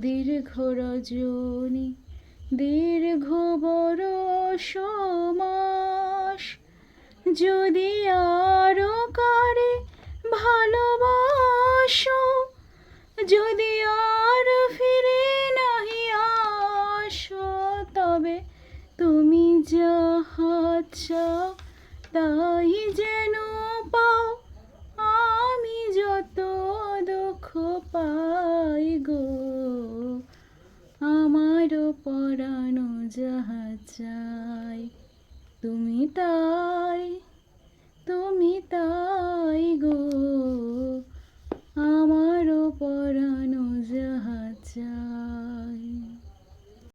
দীর্ঘ রজনী দীর্ঘ বরষ মাস, যদি আরো কারে ভালোবাসো, যদি আর ফিরে নাহি আসো, তবে তুমি যাহা চাও তাই যেন পাও, আমি যত দুঃখ পাই গো, আমারও পরানো যাহা চাই, তুমি তাই, তুমি তাই গো, আমারও পরানো যাহা চাই।